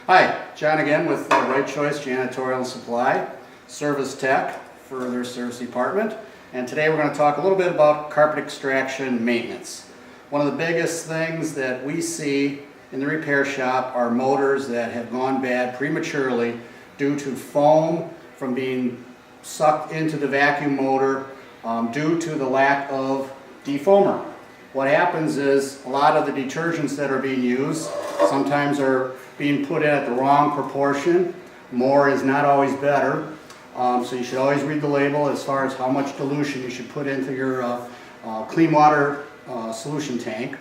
Hi, John again with Right Choice Janitorial Supply, service tech for their service department. And today we're going to talk a little bit about carpet extraction maintenance. One of the biggest things that we see in the repair shop are motors that have gone bad prematurely due to foam from being sucked into the vacuum motor due to the lack of defoamer. What happens is a lot of the detergents that are being used sometimes are being put in at the wrong proportion. More is not always better. So you should always read the label as far as how much dilution you should put into your clean water solution tank.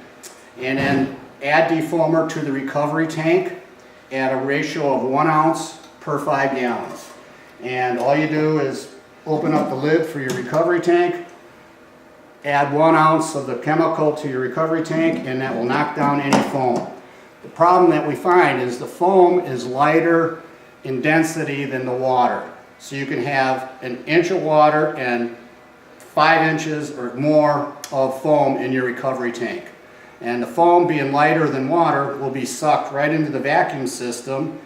And then add defoamer to the recovery tank at a ratio of 1 ounce per 5 gallons. And all you do is open up the lid for your recovery tank, add 1 ounce of the chemical to your recovery tank, and that will knock down any foam. The problem that we find is the foam is lighter in density than the water. So you can have 1 inch of water and 5 inches or more of foam in your recovery tank. And the foam being lighter than water will be sucked right into the vacuum system.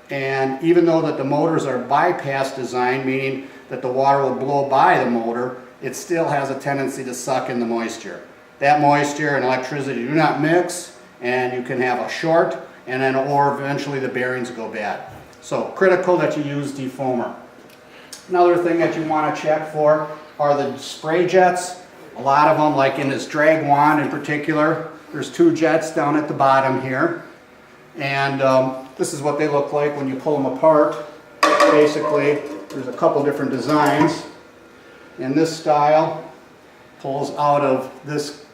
And even though that the motors are bypass designed, meaning that the water will blow by the motor, it still has a tendency to suck in the moisture. That moisture and electricity do not mix, and you can have a short, and then or eventually the bearings go bad. So critical that you use defoamer. Another thing that you want to check for are the spray jets. A lot of them, like in this drag wand in particular, there's 2 jets down at the bottom here. And this is what they look like when you pull them apart. Basically, there's a couple different designs. And this style pulls out of this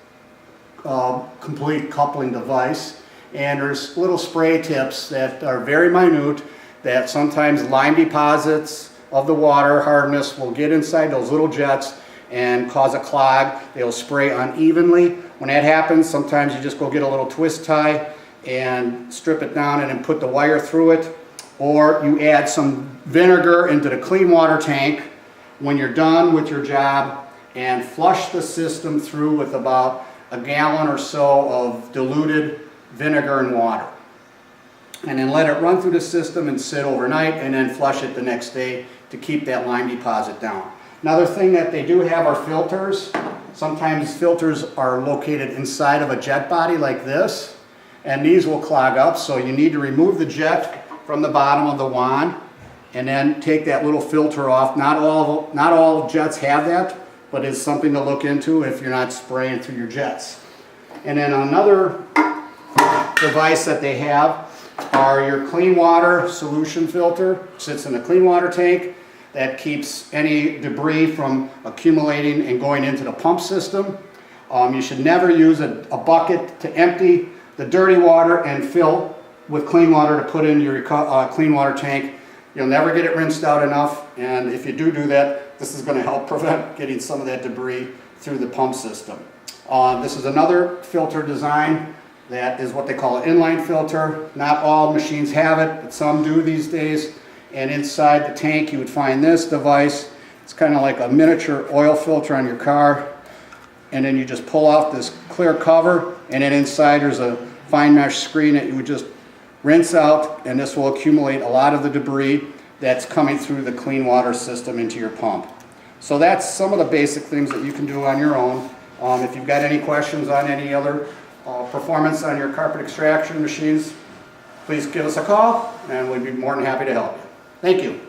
complete coupling device. And there's little spray tips that are very minute that sometimes lime deposits of the water hardness will get inside those little jets and cause a clog. They'll spray unevenly. When that happens, sometimes you just go get a little twist tie and strip it down and then put the wire through it. Or you add some vinegar into the clean water tank when you're done with your job and flush the system through with about 1 gallon or so of diluted vinegar and water. And then let it run through the system and sit overnight, and then flush it the next day to keep that lime deposit down. Another thing that they do have are filters. Sometimes filters are located inside of a jet body like this, and these will clog up, so you need to remove the jet from the bottom of the wand and then take that little filter off. Not all jets have that, but it's something to look into if you're not spraying through your jets. And then another device that they have are your clean water solution filter. Sits in the clean water tank that keeps any debris from accumulating and going into the pump system. You should never use a bucket to empty the dirty water and fill with clean water to put in your clean water tank. You'll never get it rinsed out enough, and if you do that, this is going to help prevent getting some of that debris through the pump system. This is another filter design that is what they call an inline filter. Not all machines have it, but some do these days. And inside the tank you would find this device. It's kind of like a miniature oil filter on your car. And then you just pull off this clear cover, and then inside there's a fine mesh screen that you would just rinse out, and this will accumulate a lot of the debris that's coming through the clean water system into your pump. So that's some of the basic things that you can do on your own. If you've got any questions on any other performance on your carpet extraction machines, please give us a call and we'd be more than happy to help you. Thank you.